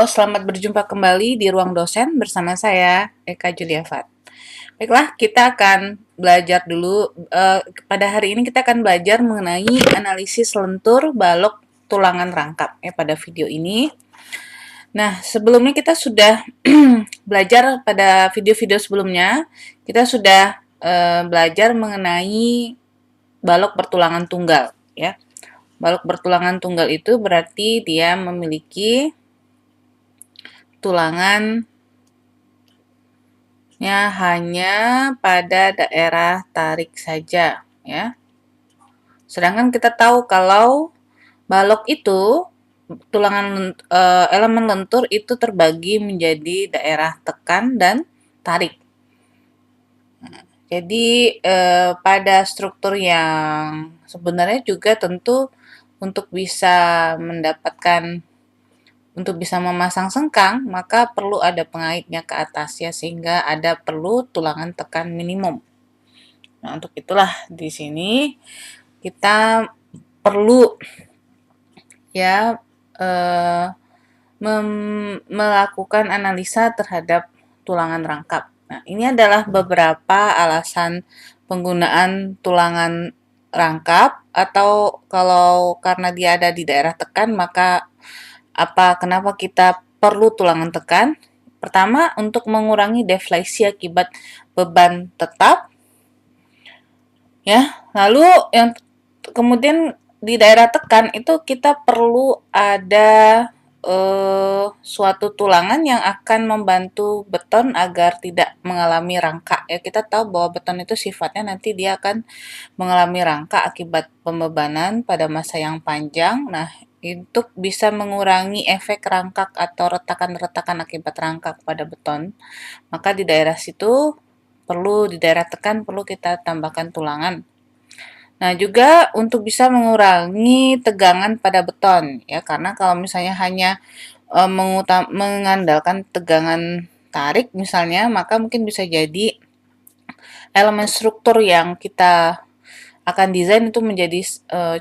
Halo, selamat berjumpa kembali di Ruang Dosen bersama saya, Eka Juliafat. Baiklah, kita akan belajar dulu. Pada hari ini kita akan belajar mengenai analisis lentur balok tulangan rangkap ya pada video ini. Nah, sebelumnya kita sudah belajar pada video-video sebelumnya, kita sudah belajar mengenai balok bertulangan tunggal ya. Balok bertulangan tunggal itu berarti dia memiliki tulangannya hanya pada daerah tarik saja ya. Sedangkan kita tahu kalau balok itu elemen lentur itu terbagi menjadi daerah tekan dan tarik. Jadi pada struktur yang sebenarnya juga tentu untuk bisa memasang sengkang, maka perlu ada pengaitnya ke atas ya, sehingga ada perlu tulangan tekan minimum. Nah, untuk itulah di sini kita perlu ya melakukan analisa terhadap tulangan rangkap. Nah, ini adalah beberapa alasan penggunaan tulangan rangkap, atau kalau karena dia ada di daerah tekan, maka kenapa kita perlu tulangan tekan? Pertama, untuk mengurangi defleksi akibat beban tetap. Ya, lalu yang kemudian di daerah tekan itu kita perlu ada suatu tulangan yang akan membantu beton agar tidak mengalami rangka. Ya, kita tahu bahwa beton itu sifatnya nanti dia akan mengalami rangka akibat pembebanan pada masa yang panjang. Nah, untuk bisa mengurangi efek rangkak atau retakan-retakan akibat rangkak pada beton, maka di daerah tekan perlu kita tambahkan tulangan. Nah, juga untuk bisa mengurangi tegangan pada beton ya, karena kalau misalnya hanya mengandalkan tegangan tarik misalnya, maka mungkin bisa jadi elemen struktur yang kita akan desain itu menjadi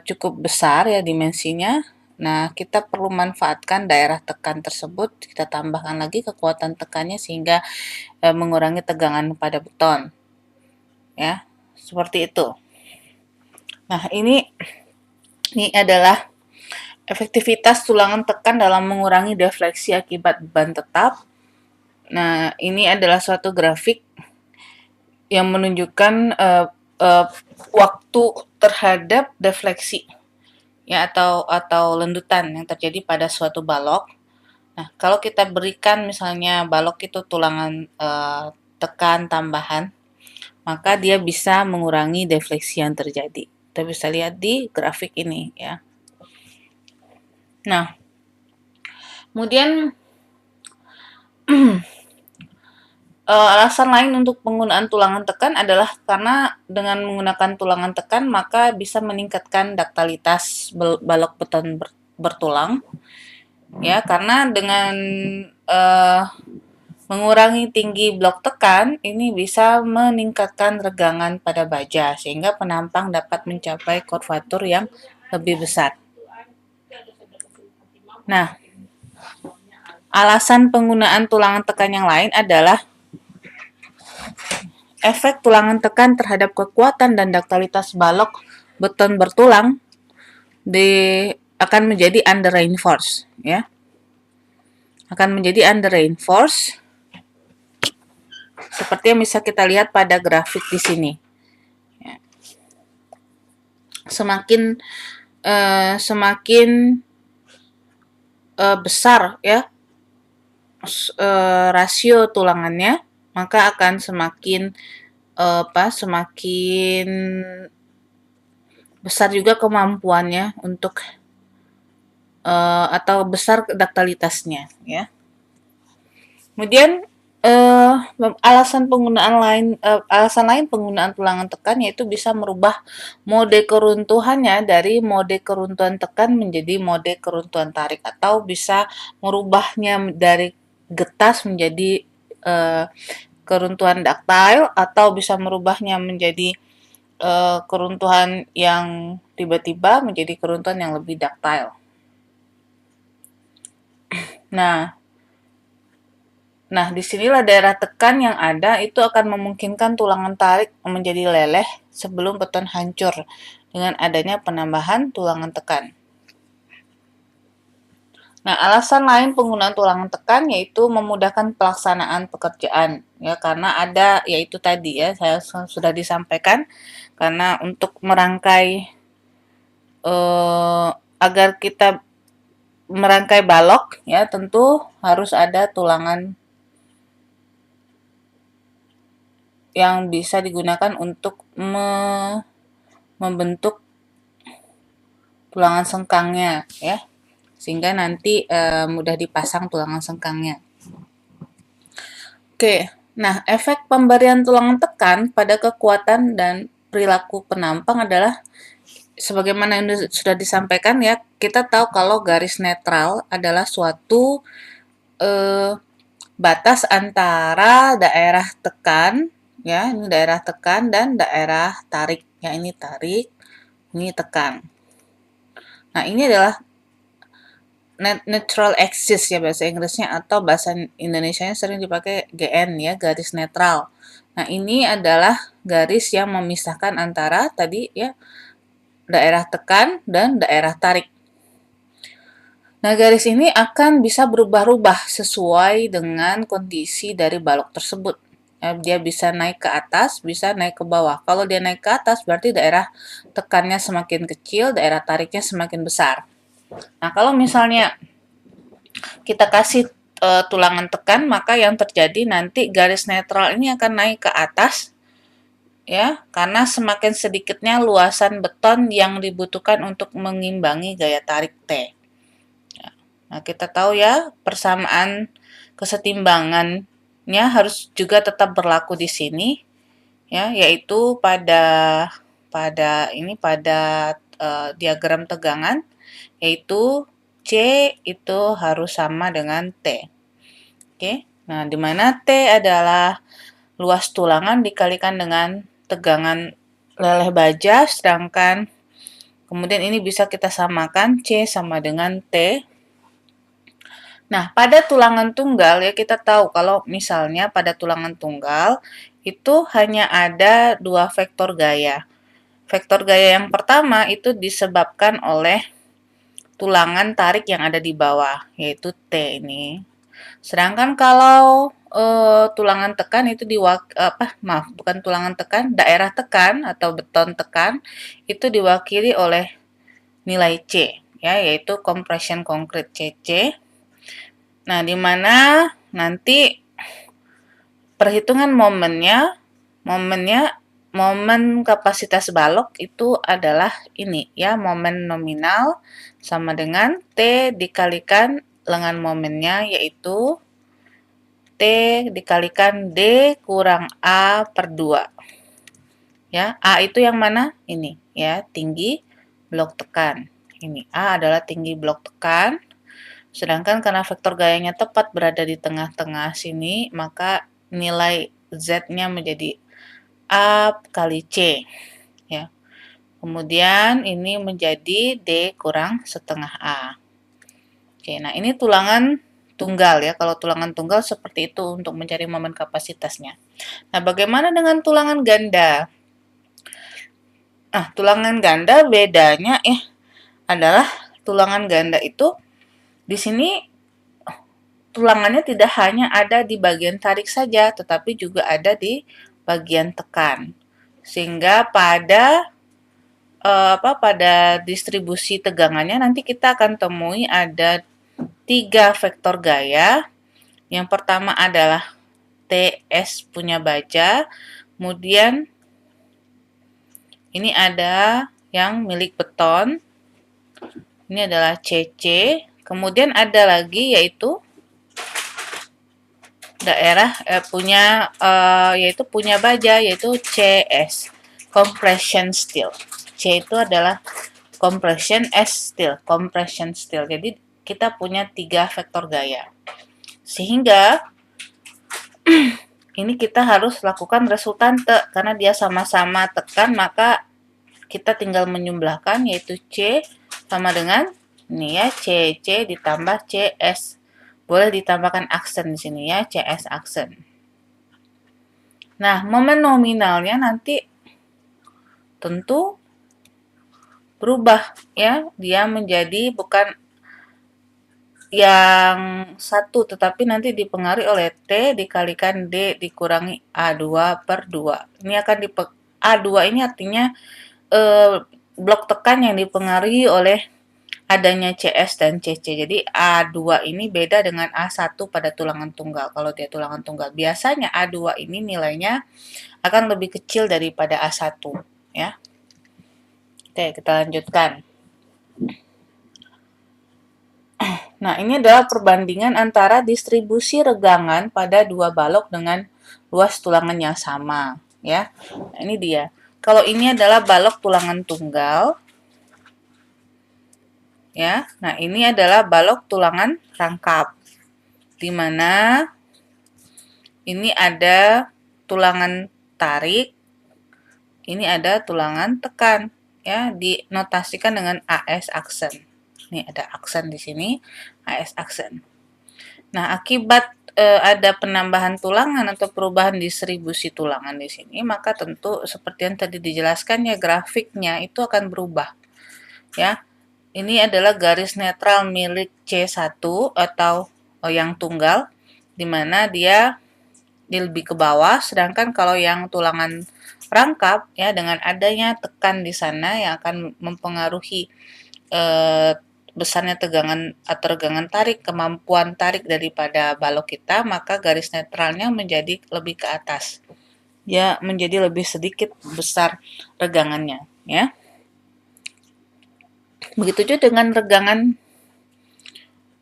cukup besar ya dimensinya. Nah, kita perlu manfaatkan daerah tekan tersebut, kita tambahkan lagi kekuatan tekannya sehingga mengurangi tegangan pada beton. Ya, seperti itu. Nah, ini adalah efektivitas tulangan tekan dalam mengurangi defleksi akibat beban tetap. Nah, ini adalah suatu grafik yang menunjukkan waktu terhadap defleksi ya, atau lendutan yang terjadi pada suatu balok. Nah, kalau kita berikan misalnya balok itu tulangan tekan tambahan, maka dia bisa mengurangi defleksi yang terjadi. Kita bisa lihat di grafik ini ya. Nah, kemudian alasan lain untuk penggunaan tulangan tekan adalah karena dengan menggunakan tulangan tekan maka bisa meningkatkan duktilitas balok beton bertulang ya, karena dengan mengurangi tinggi blok tekan ini bisa meningkatkan regangan pada baja sehingga penampang dapat mencapai kurvatur yang lebih besar. Nah, alasan penggunaan tulangan tekan yang lain adalah efek tulangan tekan terhadap kekuatan dan duktilitas balok beton bertulang akan menjadi under reinforce ya. Akan menjadi under reinforce seperti yang bisa kita lihat pada grafik di sini. Ya. Semakin besar ya rasio tulangannya, maka akan semakin besar juga kemampuannya untuk atau besar duktilitasnya ya. Kemudian alasan lain penggunaan tulangan tekan yaitu bisa merubah mode keruntuhannya dari mode keruntuhan tekan menjadi mode keruntuhan tarik, atau bisa merubahnya dari getas menjadi keruntuhan ductile, atau bisa merubahnya menjadi keruntuhan yang tiba-tiba menjadi keruntuhan yang lebih ductile. Nah, Nah, disinilah daerah tekan yang ada itu akan memungkinkan tulangan tarik menjadi leleh sebelum beton hancur dengan adanya penambahan tulangan tekan. Nah, alasan lain penggunaan tulangan tekan yaitu memudahkan pelaksanaan pekerjaan ya, karena ada yaitu tadi ya saya sudah disampaikan, karena untuk merangkai agar kita merangkai balok ya tentu harus ada tulangan yang bisa digunakan untuk membentuk tulangan sengkangnya ya, sehingga nanti mudah dipasang tulangan sengkangnya. Oke, nah efek pemberian tulangan tekan pada kekuatan dan perilaku penampang adalah sebagaimana yang sudah disampaikan ya, kita tahu kalau garis netral adalah suatu batas antara daerah tekan ya, ini daerah tekan dan daerah tarik ya, ini tarik, ini tekan. Nah, ini adalah neutral axis ya bahasa Inggrisnya, atau bahasa Indonesianya sering dipakai GN ya, garis netral. Nah, ini adalah garis yang memisahkan antara tadi ya daerah tekan dan daerah tarik. Nah, garis ini akan bisa berubah-ubah sesuai dengan kondisi dari balok tersebut. Ya, dia bisa naik ke atas, bisa naik ke bawah. Kalau dia naik ke atas, berarti daerah tekannya semakin kecil, daerah tariknya semakin besar. Nah, kalau misalnya kita kasih tulangan tekan, maka yang terjadi nanti garis netral ini akan naik ke atas, ya, karena semakin sedikitnya luasan beton yang dibutuhkan untuk mengimbangi gaya tarik T. Nah, kita tahu ya, persamaan kesetimbangannya harus juga tetap berlaku di sini, ya, yaitu pada diagram tegangan, yaitu C itu harus sama dengan T. Oke. Nah, di mana T adalah luas tulangan dikalikan dengan tegangan leleh baja, sedangkan kemudian ini bisa kita samakan C sama dengan T. Nah, pada tulangan tunggal ya kita tahu kalau misalnya pada tulangan tunggal itu hanya ada dua vektor gaya. Vektor gaya yang pertama itu disebabkan oleh tulangan tarik yang ada di bawah, yaitu T ini. Sedangkan kalau tulangan tekan itu bukan tulangan tekan, daerah tekan atau beton tekan itu diwakili oleh nilai C ya, yaitu compression concrete CC. Nah, di mana nanti perhitungan momen kapasitas balok itu adalah ini ya, momen nominal sama dengan T dikalikan lengan momennya, yaitu T dikalikan D kurang A per 2. Ya, A itu yang mana? Ini ya, tinggi blok tekan. Ini A adalah tinggi blok tekan. Sedangkan karena vektor gayanya tepat berada di tengah-tengah sini, maka nilai Z-nya menjadi A kali C. Ya. Kemudian ini menjadi D kurang setengah A. Oke, nah ini tulangan tunggal ya. Kalau tulangan tunggal seperti itu untuk mencari momen kapasitasnya. Nah, bagaimana dengan tulangan ganda? Nah, tulangan ganda bedanya adalah tulangan ganda itu di sini tulangannya tidak hanya ada di bagian tarik saja, tetapi juga ada di bagian tekan. Sehingga pada distribusi tegangannya nanti kita akan temui ada 3 vektor gaya. Yang pertama adalah TS punya baja, kemudian ini ada yang milik beton, ini adalah CC, kemudian ada lagi yaitu daerah punya baja, yaitu CS, compression steel. C itu adalah compression, S steel, compression steel. Jadi kita punya 3 vektor gaya. Sehingga ini kita harus lakukan resultante karena dia sama-sama tekan, maka kita tinggal menjumlahkan, yaitu C sama dengan ini ya, CC ditambah CS boleh ditambahkan aksen di sini ya, CS aksen. Nah, momen nominalnya nanti tentu berubah ya, dia menjadi bukan yang satu, tetapi nanti dipengaruhi oleh T dikalikan D dikurangi A2 per 2. Ini akan A2 ini artinya blok tekan yang dipengaruhi oleh adanya CS dan CC. Jadi A2 ini beda dengan A1 pada tulangan tunggal. Kalau dia tulangan tunggal, biasanya A2 ini nilainya akan lebih kecil daripada A1 ya. Oke, kita lanjutkan. Nah, ini adalah perbandingan antara distribusi regangan pada dua balok dengan luas tulangan yang sama, ya. Nah, ini dia. Kalau ini adalah balok tulangan tunggal, ya. Nah, ini adalah balok tulangan rangkap, di mana ini ada tulangan tarik, ini ada tulangan tekan, ya. Dinotasikan dengan AS aksen. Ini ada aksen di sini, AS aksen. Nah, akibat ada penambahan tulangan atau perubahan distribusi tulangan di sini, maka tentu seperti yang tadi dijelaskan ya, grafiknya itu akan berubah. Ya. Ini adalah garis netral milik C1 atau yang tunggal, di mana dia lebih ke bawah, sedangkan kalau yang tulangan rangkap ya, dengan adanya tekan di sana yang akan mempengaruhi besarnya tegangan atau regangan tarik, kemampuan tarik daripada balok kita, maka garis netralnya menjadi lebih ke atas. Ya, menjadi lebih sedikit besar regangannya, ya. Begitu juga dengan regangan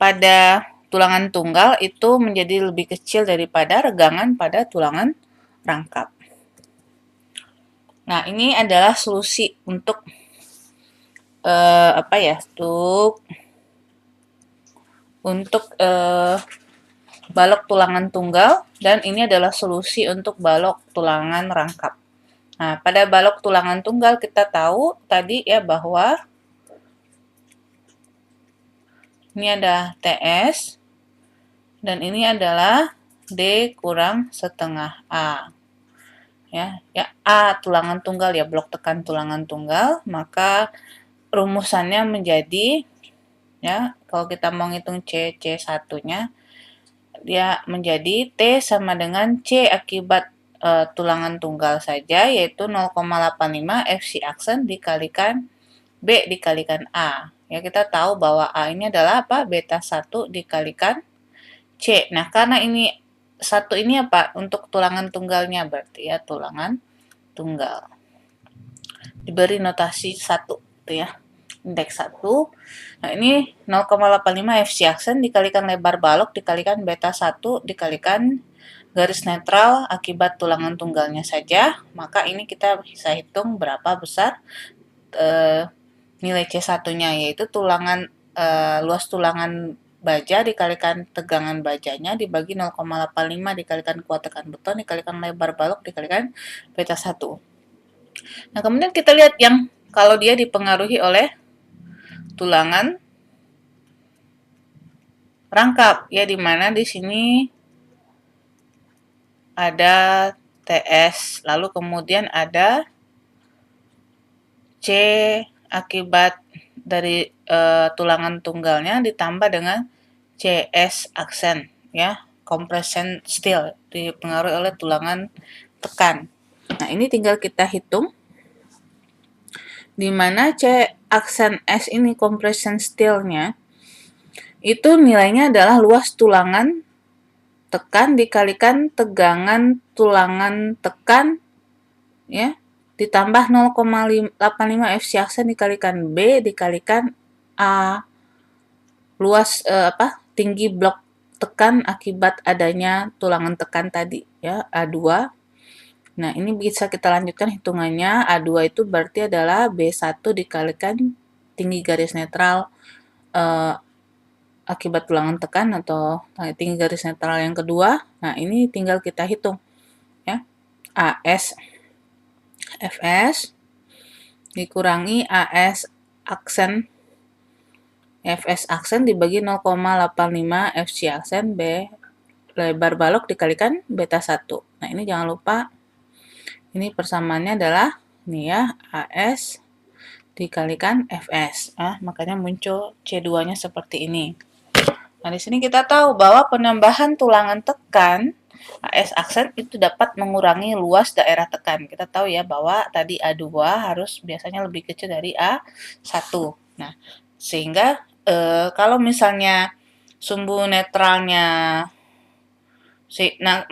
pada tulangan tunggal itu menjadi lebih kecil daripada regangan pada tulangan rangkap. Nah, ini adalah solusi untuk untuk balok tulangan tunggal, dan ini adalah solusi untuk balok tulangan rangkap. Nah, pada balok tulangan tunggal kita tahu tadi ya bahwa ini ada TS dan ini adalah D kurang setengah A. Ya A tulangan tunggal ya, blok tekan tulangan tunggal, maka rumusannya menjadi ya, kalau kita mau ngitung C1-nya dia menjadi T sama dengan C akibat tulangan tunggal saja, yaitu 0,85 FC aksen dikalikan B dikalikan A. Ya, kita tahu bahwa A ini adalah apa? Beta 1 dikalikan C. Nah, karena ini 1 ini apa? Untuk tulangan tunggalnya, berarti ya tulangan tunggal. Diberi notasi 1 gitu ya. Indeks 1. Nah, ini 0,85 FC aksen dikalikan lebar balok dikalikan beta 1 dikalikan garis netral akibat tulangan tunggalnya saja, maka ini kita bisa hitung berapa besar nilai C1-nya, yaitu luas tulangan baja dikalikan tegangan bajanya dibagi 0,85 dikalikan kuat tekan beton dikalikan lebar balok dikalikan beta 1. Nah, kemudian kita lihat yang kalau dia dipengaruhi oleh tulangan rangkap ya, dimana di sini ada TS, lalu kemudian ada C akibat dari tulangan tunggalnya ditambah dengan CS aksen ya, compression steel dipengaruhi oleh tulangan tekan. Nah, ini tinggal kita hitung di mana C aksen S ini compression steel-nya itu nilainya adalah luas tulangan tekan dikalikan tegangan tulangan tekan ya, ditambah 0,85 FC aksen dikalikan B dikalikan A luas tinggi blok tekan akibat adanya tulangan tekan tadi ya, A2. Nah, ini bisa kita lanjutkan hitungannya. A2 itu berarti adalah B1 dikalikan tinggi garis netral akibat tulangan tekan atau tinggi garis netral yang kedua. Nah, ini tinggal kita hitung ya. AS FS dikurangi AS aksen Fs aksen dibagi 0,85 Fc aksen B lebar balok dikalikan beta 1. Nah, ini jangan lupa, ini persamaannya adalah ini ya, AS dikalikan Fs. Makanya muncul C2-nya seperti ini. Nah, di sini kita tahu bahwa penambahan tulangan tekan AS aksen itu dapat mengurangi luas daerah tekan. Kita tahu ya bahwa tadi A2 harus biasanya lebih kecil dari A1. Nah, sehingga kalau misalnya sumbu netralnya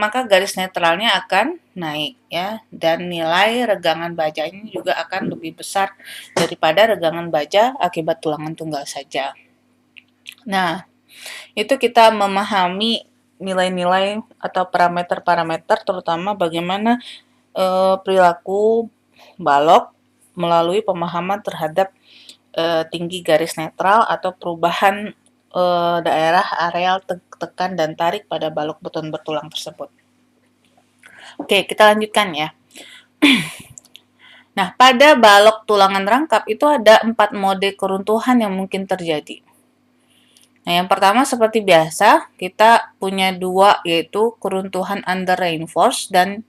maka garis netralnya akan naik ya, dan nilai regangan bajanya juga akan lebih besar daripada regangan baja akibat tulangan tunggal saja. Nah, itu kita memahami nilai-nilai atau parameter-parameter, terutama bagaimana perilaku balok melalui pemahaman terhadap tinggi garis netral atau perubahan daerah areal tekan dan tarik pada balok beton bertulang tersebut. Oke, kita lanjutkan ya. Nah, pada balok tulangan rangkap itu ada 4 mode keruntuhan yang mungkin terjadi. Nah, yang pertama seperti biasa, kita punya 2, yaitu keruntuhan under reinforce, dan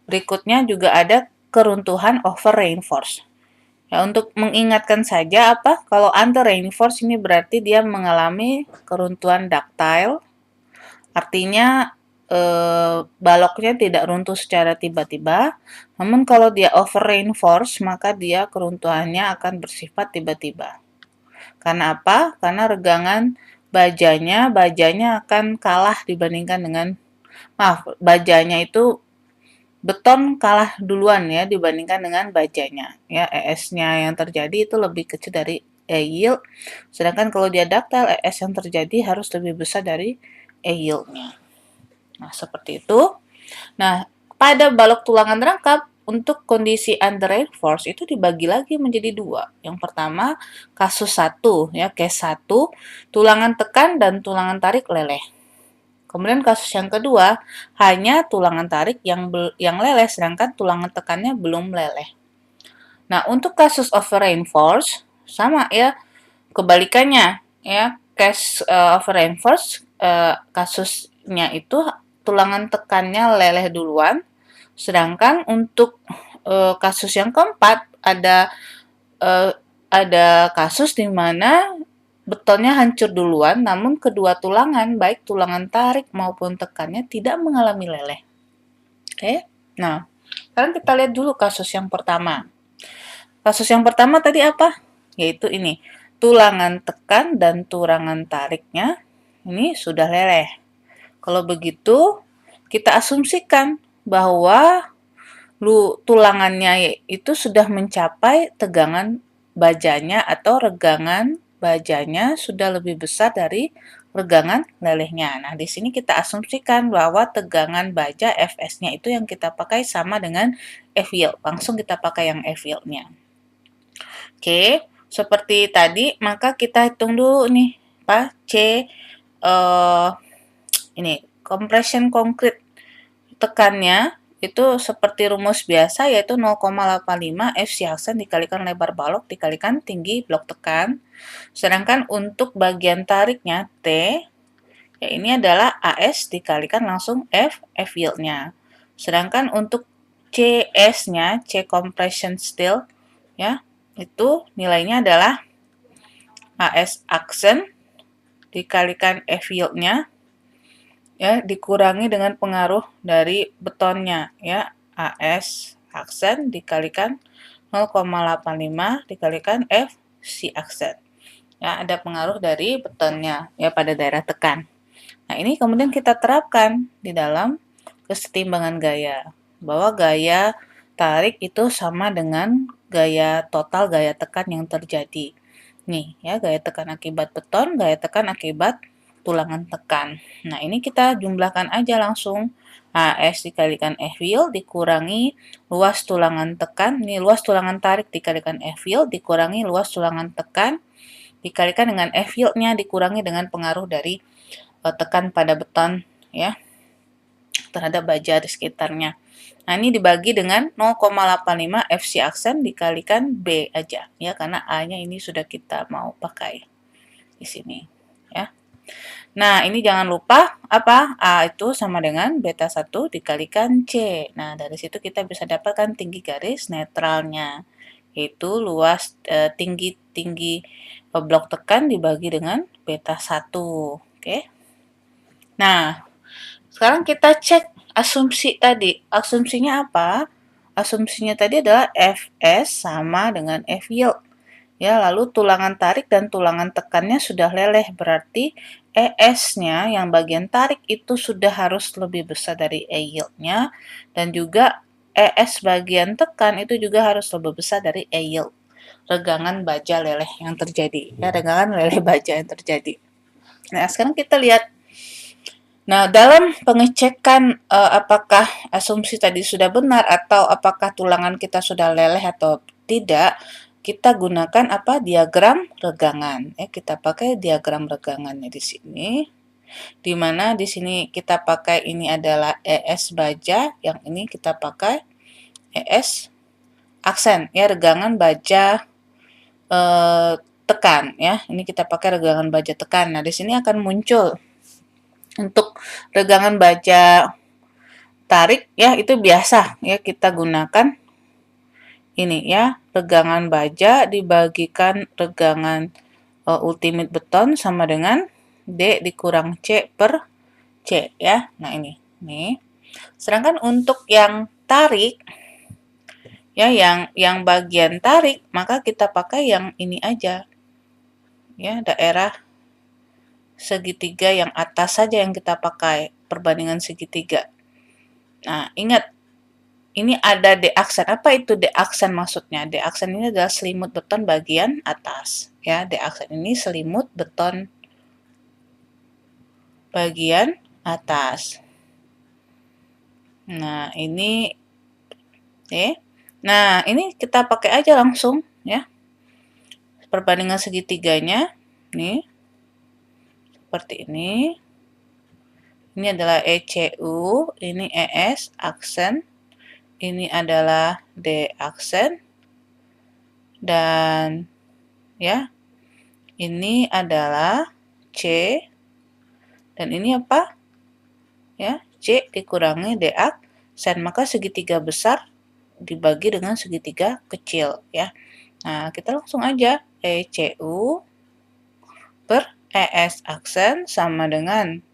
berikutnya juga ada keruntuhan over reinforce. Ya, untuk mengingatkan saja kalau under reinforce ini berarti dia mengalami keruntuhan ductile, artinya baloknya tidak runtuh secara tiba-tiba. Namun kalau dia over reinforce, maka dia keruntuhannya akan bersifat tiba-tiba. Karena apa? Karena regangan bajanya akan kalah dibandingkan dengan, bajanya itu beton kalah duluan ya dibandingkan dengan bajanya. Ya, ES-nya yang terjadi itu lebih kecil dari E-yield. Sedangkan kalau dia ductile, ES yang terjadi harus lebih besar dari E-yield-nya. Nah, seperti itu. Nah, pada balok tulangan rangkap, untuk kondisi under reinforce itu dibagi lagi menjadi 2. Yang pertama, kasus 1, ya, case 1, tulangan tekan dan tulangan tarik leleh. Kemudian kasus yang kedua, hanya tulangan tarik yang leleh, sedangkan tulangan tekannya belum leleh. Nah, untuk kasus over reinforce, sama ya, kebalikannya, ya, case over reinforce, kasusnya itu tulangan tekannya leleh duluan, sedangkan untuk kasus yang keempat ada kasus di mana betonnya hancur duluan, namun kedua tulangan, baik tulangan tarik maupun tekannya tidak mengalami leleh. Oke, nah sekarang kita lihat dulu kasus yang pertama. Kasus yang pertama tadi apa? Yaitu ini, tulangan tekan dan tulangan tariknya ini sudah leleh. Kalau begitu, kita asumsikan bahwa tulangannya itu sudah mencapai tegangan bajanya atau regangan bajanya sudah lebih besar dari regangan lelehnya. Nah, di sini kita asumsikan bahwa tegangan baja Fs-nya itu yang kita pakai sama dengan F-yield. Langsung kita pakai yang F-yield-nya. Oke, seperti tadi, maka kita hitung dulu nih, C ini compression concrete tekannya itu seperti rumus biasa, yaitu 0,85 Fc aksen dikalikan lebar balok dikalikan tinggi blok tekan. Sedangkan untuk bagian tariknya T, ya ini adalah AS dikalikan langsung F yield-nya. Sedangkan untuk CS-nya, C compression steel, ya, itu nilainya adalah AS aksen dikalikan F yield-nya, ya, dikurangi dengan pengaruh dari betonnya, ya, AS aksen dikalikan 0,85 dikalikan F C aksen. Ya, ada pengaruh dari betonnya ya pada daerah tekan. Nah, ini kemudian kita terapkan di dalam kesetimbangan gaya, bahwa gaya tarik itu sama dengan gaya total gaya tekan yang terjadi. Nih, ya, gaya tekan akibat beton, gaya tekan akibat tulangan tekan. Nah, ini kita jumlahkan aja langsung. AS dikalikan F yield dikurangi luas tulangan tekan. Ini luas tulangan tarik dikalikan F yield dikurangi luas tulangan tekan dikalikan dengan F yield-nya dikurangi dengan pengaruh dari tekan pada beton, ya, terhadap baja di sekitarnya. Nah, ini dibagi dengan 0,85 Fc aksen dikalikan B aja, ya, karena A-nya ini sudah kita mau pakai. di sini ya. Nah, ini jangan lupa apa? A itu sama dengan beta 1 dikalikan C. Nah, dari situ kita bisa dapatkan tinggi garis netralnya, yaitu luas tinggi blok tekan dibagi dengan beta 1. Oke. Nah, sekarang kita cek asumsi tadi. Asumsinya apa? Asumsinya tadi adalah Fs sama dengan F yield. Ya, lalu tulangan tarik dan tulangan tekannya sudah leleh, berarti ES-nya yang bagian tarik itu sudah harus lebih besar dari E yield-nya, dan juga ES bagian tekan itu juga harus lebih besar dari E yield. Regangan baja leleh yang terjadi. Ya, regangan leleh baja yang terjadi. Nah, sekarang kita lihat. Nah, dalam pengecekan apakah asumsi tadi sudah benar atau apakah tulangan kita sudah leleh atau tidak, kita gunakan apa? Diagram regangan. Kita pakai diagram regangannya di sini. Di mana di sini kita pakai ini adalah ES baja, yang ini kita pakai ES aksen, ya, regangan baja tekan, ya. Ini kita pakai regangan baja tekan. Nah, di sini akan muncul untuk regangan baja tarik, ya, itu biasa ya kita gunakan ini, ya, regangan baja dibagikan regangan ultimate beton sama dengan D dikurang C per C, ya. Nah, ini. Nih. Sedangkan untuk yang tarik, ya, yang bagian tarik, maka kita pakai yang ini aja. Ya, daerah segitiga yang atas saja yang kita pakai, perbandingan segitiga. Nah, ingat, ini ada D aksen. Apa itu D aksen maksudnya? D aksen ini adalah selimut beton bagian atas. Ya, D aksen ini selimut beton bagian atas. Nah, ini Nah, ini kita pakai aja langsung, ya. Perbandingan segitiganya nih. Seperti ini. Ini adalah ECU, ini ES aksen. Ini adalah D aksen, dan ya, ini adalah C, dan ini apa? Ya, C dikurangi D aksen, maka segitiga besar dibagi dengan segitiga kecil, ya. Nah, kita langsung aja ECU per ES aksen sama dengan,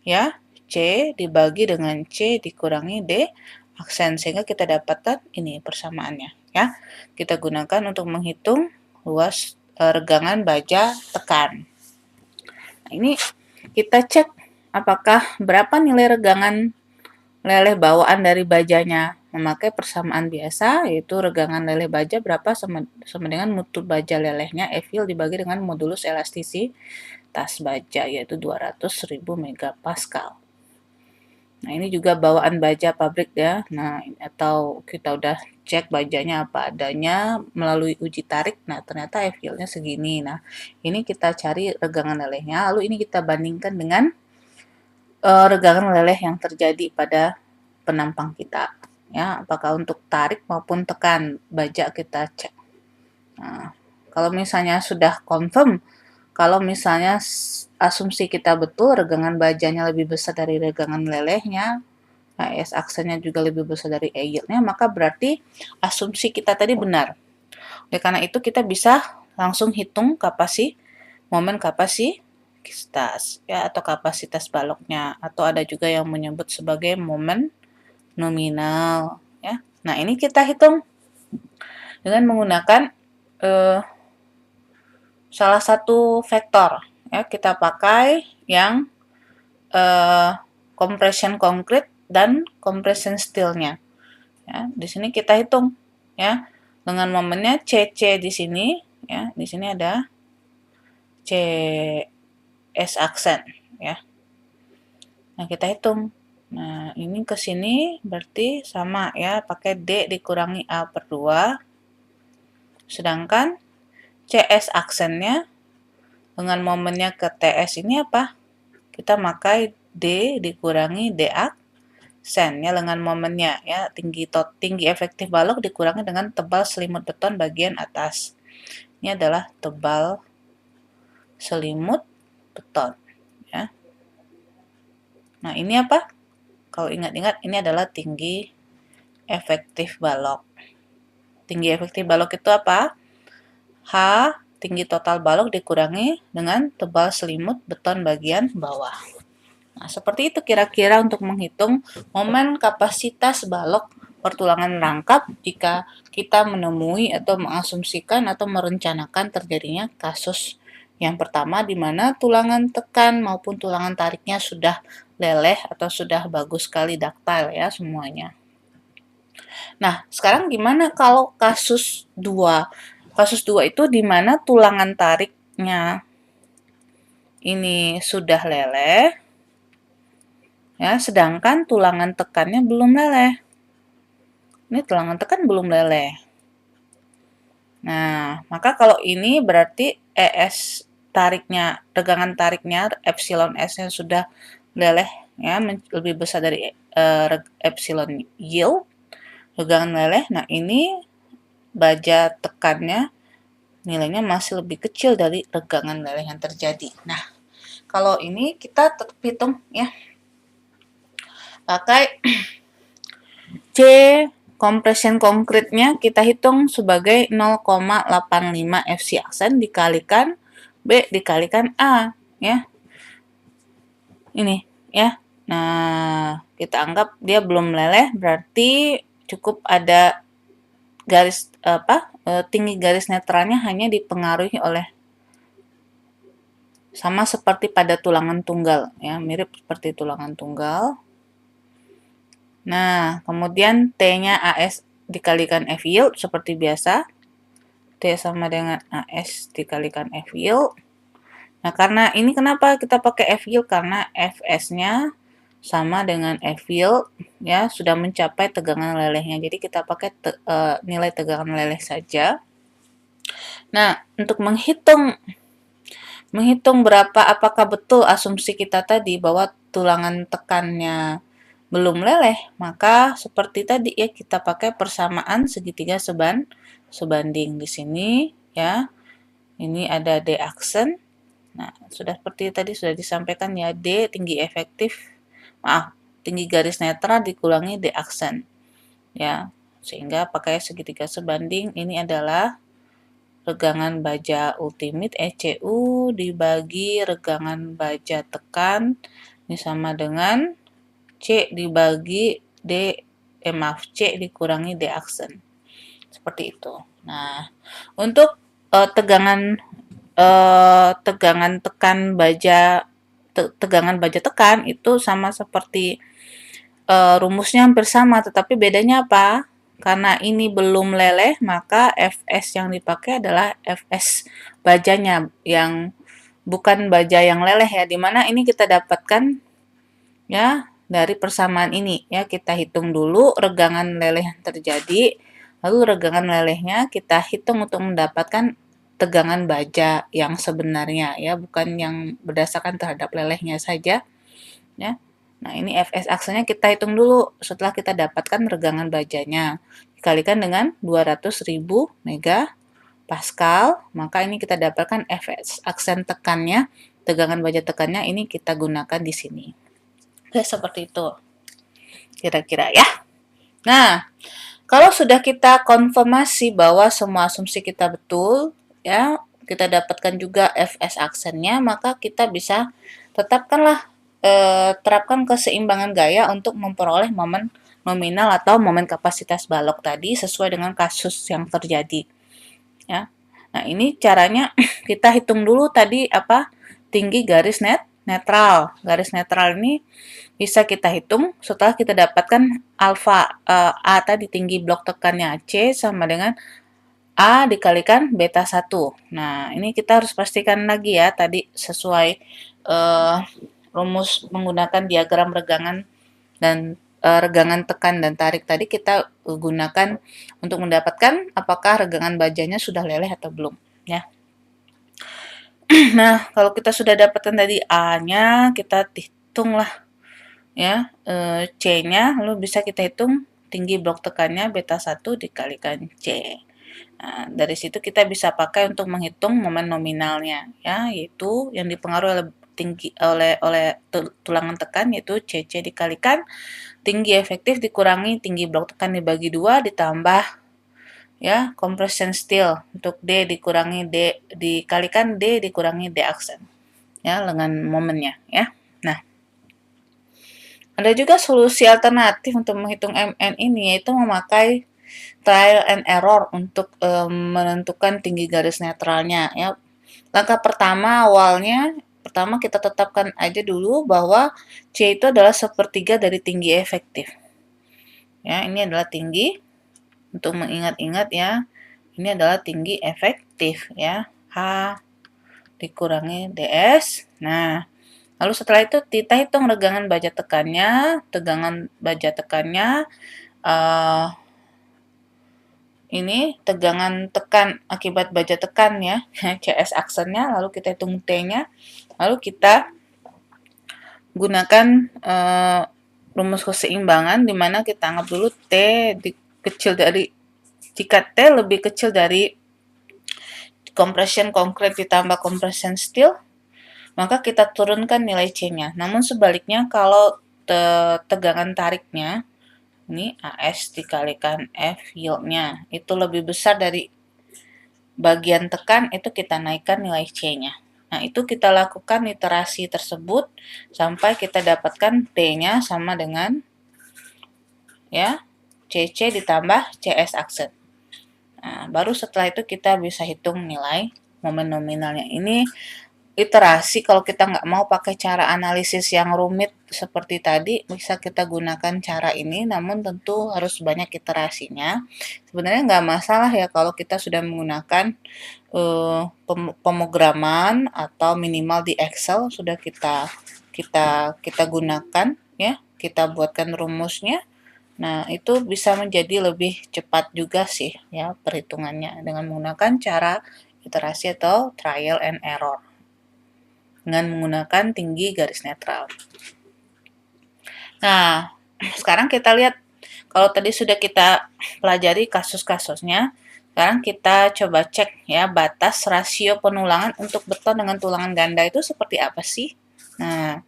ya, C dibagi dengan C dikurangi D aksen, sehingga kita dapatkan ini persamaannya, ya. Kita gunakan untuk menghitung luas regangan baja tekan. Nah, ini kita cek apakah berapa nilai regangan leleh bawaan dari bajanya. Memakai persamaan biasa, yaitu regangan leleh baja berapa sama dengan mutu baja lelehnya F yield dibagi dengan modulus elastisitas baja, yaitu 200.000 megapascal. Nah, ini juga bawaan baja pabrik, ya. Nah, atau kita udah cek bajanya apa adanya melalui uji tarik. Nah, ternyata F yield-nya segini. Nah, ini kita cari regangan lelehnya, lalu ini kita bandingkan dengan regangan leleh yang terjadi pada penampang kita. Ya, apakah untuk tarik maupun tekan baja kita cek. Nah, kalau misalnya sudah confirm, kalau misalnya asumsi kita betul, regangan bajanya lebih besar dari regangan lelehnya, ES aksennya juga lebih besar dari E yield-nya, maka berarti asumsi kita tadi benar. Oleh karena itu, kita bisa langsung hitung momen kapasitas, ya, atau kapasitas baloknya, atau ada juga yang menyebut sebagai momen nominal, ya. Nah, ini kita hitung dengan menggunakan salah satu vektor, ya. Kita pakai yang compression concrete dan compression steel-nya. Ya, di sini kita hitung, ya, dengan momennya CC di sini, ya. Di sini ada CS aksen, ya. Nah, kita hitung. Nah, ini ke sini berarti sama, ya, pakai D dikurangi A per 2. Sedangkan CS aksennya dengan momennya ke TS ini apa? Kita pakai D dikurangi D aksen, ya, dengan momennya, ya, tinggi efektif balok dikurangi dengan tebal selimut beton bagian atas. Ini adalah tebal selimut beton, ya. Nah, ini apa? Kalau ingat-ingat, ini adalah tinggi efektif balok. Tinggi efektif balok itu apa? H, tinggi total balok dikurangi dengan tebal selimut beton bagian bawah. Nah, seperti itu kira-kira untuk menghitung momen kapasitas balok pertulangan rangkap jika kita menemui atau mengasumsikan atau merencanakan terjadinya kasus yang pertama di mana tulangan tekan maupun tulangan tariknya sudah leleh atau sudah bagus sekali ductile ya semuanya. Nah, sekarang gimana kalau kasus 2? Kasus 2 itu di mana tulangan tariknya ini sudah leleh, ya, sedangkan tulangan tekannya belum leleh. Ini tulangan tekan belum leleh. Nah, maka kalau ini berarti ES tariknya, tegangan tariknya, epsilon S-nya sudah leleh, ya, lebih besar dari epsilon yield, tegangan leleh. Nah, ini baja tekannya nilainya masih lebih kecil dari tegangan leleh yang terjadi. Nah, kalau ini kita tetap hitung ya, pakai C compression konkretnya kita hitung sebagai 0,85 FC aksen dikalikan B dikalikan A ya. Ini ya. Nah, kita anggap dia belum meleleh berarti cukup ada garis tinggi garis netralnya hanya dipengaruhi oleh sama seperti pada tulangan tunggal ya, mirip seperti tulangan tunggal. Nah, kemudian T-nya AS dikalikan F yield seperti biasa. T sama dengan AS dikalikan F yield. Nah, karena ini kenapa kita pakai F yield? Karena Fs-nya sama dengan F yield ya, sudah mencapai tegangan lelehnya. Jadi kita pakai nilai tegangan leleh saja. Nah, untuk menghitung berapa, apakah betul asumsi kita tadi bahwa tulangan tekannya belum leleh, maka seperti tadi ya kita pakai persamaan segitiga sebanding di sini ya. Ini ada D aksen. Nah, sudah seperti tadi sudah disampaikan ya, D tinggi efektif, tinggi garis netral dikurangi D aksen. Ya, sehingga pakai segitiga sebanding ini adalah regangan baja ultimate ECU dibagi regangan baja tekan ini sama dengan C dibagi D, C dikurangi D aksen. Seperti itu. Nah, untuk tegangan tekan baja tegangan baja tekan itu sama seperti rumusnya hampir sama, tetapi bedanya apa? Karena ini belum leleh, maka Fs yang dipakai adalah Fs bajanya yang bukan baja yang leleh ya, dimana ini kita dapatkan ya dari persamaan ini ya, kita hitung dulu regangan leleh yang terjadi, lalu regangan lelehnya kita hitung untuk mendapatkan tegangan baja yang sebenarnya ya, bukan yang berdasarkan terhadap lelehnya saja ya. Nah, ini Fs aksennya kita hitung dulu setelah kita dapatkan regangan bajanya. Dikalikan dengan 200.000 megapascal, maka ini kita dapatkan Fs aksen tekannya, tegangan baja tekannya ini kita gunakan di sini. Oke, seperti itu. Kira-kira ya. Nah, kalau sudah kita konfirmasi bahwa semua asumsi kita betul, ya, kita dapatkan juga Fs aksennya, maka kita bisa terapkan keseimbangan gaya untuk memperoleh momen nominal atau momen kapasitas balok tadi sesuai dengan kasus yang terjadi. Ya. Nah, ini caranya kita hitung dulu tadi apa tinggi garis netral. Garis netral ini bisa kita hitung setelah kita dapatkan alfa A tadi tinggi blok tekannya C sama dengan A dikalikan beta 1. Nah, ini kita harus pastikan lagi ya tadi sesuai rumus menggunakan diagram regangan dan regangan tekan dan tarik tadi kita gunakan untuk mendapatkan apakah regangan bajanya sudah leleh atau belum ya. Nah, kalau kita sudah dapatkan tadi A-nya, kita hitunglah ya C-nya, lalu bisa kita hitung tinggi blok tekannya beta 1 dikalikan C. Nah, dari situ kita bisa pakai untuk menghitung momen nominalnya, ya, yaitu yang dipengaruhi oleh tulangan tekan, yaitu CC dikalikan tinggi efektif dikurangi tinggi blok tekan dibagi 2 ditambah ya compression steel untuk D dikurangi D dikalikan D dikurangi D aksen ya dengan momennya ya. Nah, ada juga solusi alternatif untuk menghitung MN ini yaitu memakai trial and error untuk menentukan tinggi garis netralnya ya. Langkah pertama pertama kita tetapkan aja dulu bahwa C itu adalah sepertiga dari tinggi efektif. Ya, ini adalah tinggi untuk mengingat-ingat ya. Ini adalah tinggi efektif ya. H dikurangi DS. Nah, lalu setelah itu kita hitung tegangan baja tekannya. Tegangan baja tekannya ini tegangan tekan akibat baja tekan ya, CS aksennya, lalu kita hitung T-nya, lalu kita gunakan rumus keseimbangan di mana kita anggap dulu T jika T lebih kecil dari compression konkret ditambah compression steel, maka kita turunkan nilai C-nya. Namun sebaliknya kalau tegangan tariknya ini AS dikalikan F yield-nya itu lebih besar dari bagian tekan, itu kita naikkan nilai C-nya. Nah, itu kita lakukan iterasi tersebut sampai kita dapatkan T-nya sama dengan ya CC ditambah CS aksen. Nah, baru setelah itu kita bisa hitung nilai momen nominalnya. Ini iterasi, kalau kita nggak mau pakai cara analisis yang rumit seperti tadi, bisa kita gunakan cara ini, namun tentu harus banyak iterasinya. Sebenarnya nggak masalah ya kalau kita sudah menggunakan pemrograman atau minimal di Excel sudah kita gunakan ya, kita buatkan rumusnya. Nah, itu bisa menjadi lebih cepat juga sih ya perhitungannya dengan menggunakan cara iterasi atau trial and error dengan menggunakan tinggi garis netral. Nah, sekarang kita lihat kalau tadi sudah kita pelajari kasus-kasusnya, sekarang kita coba cek ya batas rasio penulangan untuk beton dengan tulangan ganda itu seperti apa sih? Nah,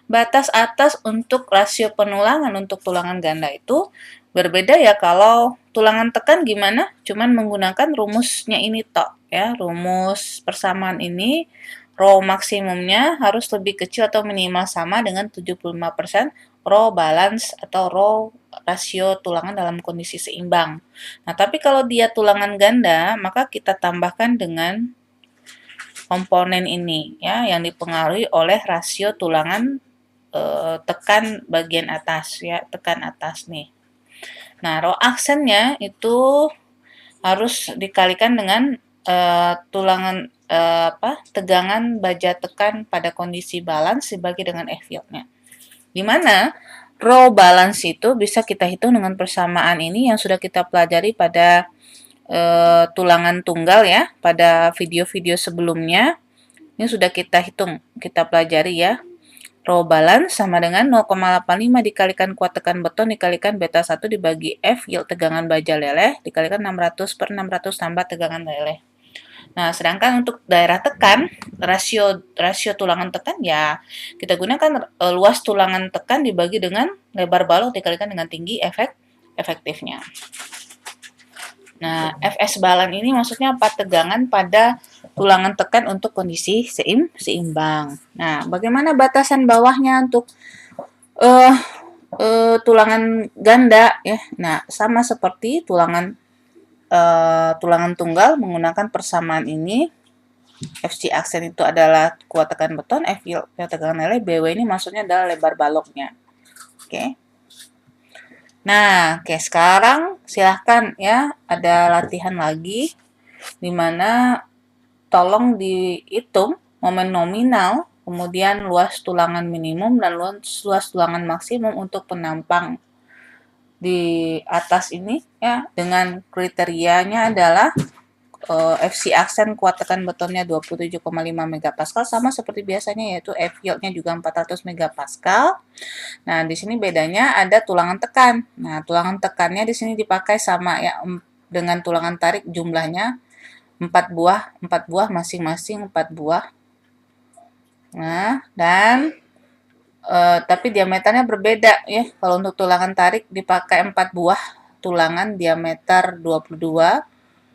batas atas untuk rasio penulangan untuk tulangan ganda itu berbeda ya. Kalau tulangan tekan gimana? Cuman menggunakan rumusnya ini tok ya, rumus persamaan ini. Rho maksimumnya harus lebih kecil atau minimal sama dengan 75% rho balance atau rho rasio tulangan dalam kondisi seimbang. Nah, tapi kalau dia tulangan ganda, maka kita tambahkan dengan komponen ini ya yang dipengaruhi oleh rasio tulangan tekan bagian atas ya, tekan atas nih. Nah, rho aksennya itu harus dikalikan dengan tegangan baja tekan pada kondisi balance dibagi dengan F yield-nya. Di mana rho balance itu bisa kita hitung dengan persamaan ini yang sudah kita pelajari pada tulangan tunggal ya, pada video-video sebelumnya. Ini sudah kita hitung, kita pelajari ya. Rho balance sama dengan 0,85 dikalikan kuat tekan beton dikalikan beta 1 dibagi F yield tegangan baja leleh dikalikan 600/600 tambah tegangan leleh. Nah, sedangkan untuk daerah tekan, rasio tulangan tekan ya kita gunakan luas tulangan tekan dibagi dengan lebar balok dikalikan dengan tinggi efektifnya. Nah, FS balan ini maksudnya apa? Tegangan pada tulangan tekan untuk kondisi seimbang. Nah, bagaimana batasan bawahnya untuk tulangan ganda ya? Nah, sama seperti tulangan tunggal menggunakan persamaan ini. FC aksen itu adalah kuat tekan beton, F yield tegangan leleh, BW ini maksudnya adalah lebar baloknya. Oke. Nah, sekarang silahkan ya, ada latihan lagi di mana tolong dihitung momen nominal, kemudian luas tulangan minimum dan luas tulangan maksimum untuk penampang di atas ini ya, dengan kriterianya adalah FC aksen kuat tekan betonnya 27,5 megapascal sama seperti biasanya, yaitu F yield-nya juga 400 megapascal. Nah, di sini bedanya ada tulangan tekan. Nah, tulangan tekannya di sini dipakai sama ya dengan tulangan tarik jumlahnya 4 buah masing-masing 4 buah. Nah, dan tapi diameternya berbeda ya. Kalau untuk tulangan tarik dipakai 4 buah tulangan diameter 22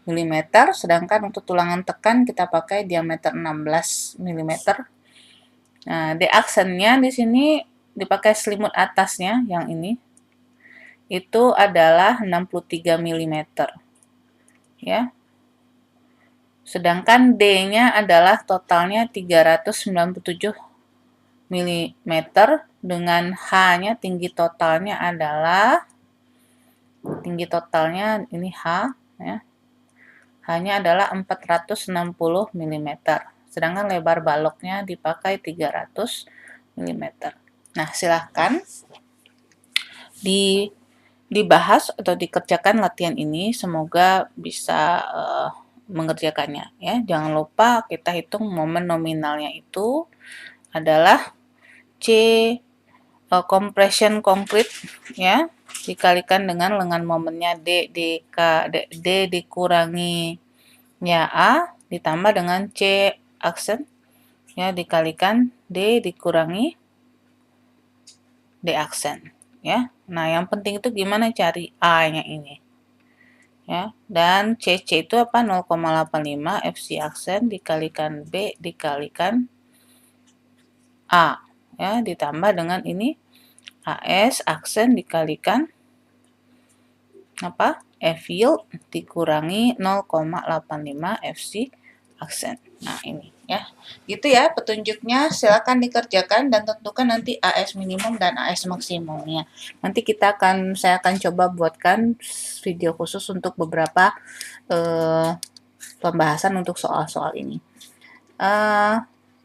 mm, sedangkan untuk tulangan tekan kita pakai diameter 16 mm. Nah, D aksennya di sini dipakai selimut atasnya yang ini. Itu adalah 63 mm. Ya. Sedangkan D-nya adalah totalnya 397 mm dengan H-nya tinggi totalnya ini H ya. H-nya adalah 460 mm. Sedangkan lebar baloknya dipakai 300 mm. Nah, silahkan dibahas atau dikerjakan latihan ini, semoga bisa mengerjakannya ya. Jangan lupa kita hitung momen nominalnya itu adalah C compression konkret ya, dikalikan dengan lengan momennya D dikurangi ya A ditambah dengan C aksen ya, dikalikan D dikurangi D aksen ya. Nah, yang penting itu gimana cari A-nya ini ya. Dan CC itu apa? 0,85 FC aksen dikalikan B dikalikan A ya, ditambah dengan ini AS aksen dikalikan apa? F yield dikurangi 0,85 FC aksen. Nah, ini ya. Gitu ya petunjuknya, silakan dikerjakan dan tentukan nanti AS minimum dan AS maksimumnya. Nanti saya akan coba buatkan video khusus untuk beberapa pembahasan untuk soal-soal ini.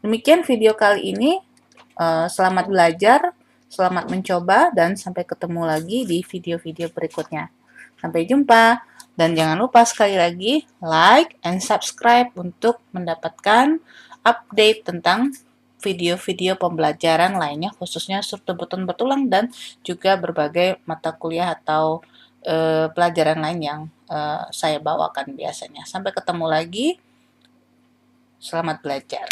Demikian video kali ini. Selamat belajar, selamat mencoba, dan sampai ketemu lagi di video-video berikutnya. Sampai jumpa, dan jangan lupa sekali lagi like and subscribe untuk mendapatkan update tentang video-video pembelajaran lainnya, khususnya struktur buton bertulang dan juga berbagai mata kuliah atau pelajaran lain yang saya bawakan biasanya. Sampai ketemu lagi, selamat belajar.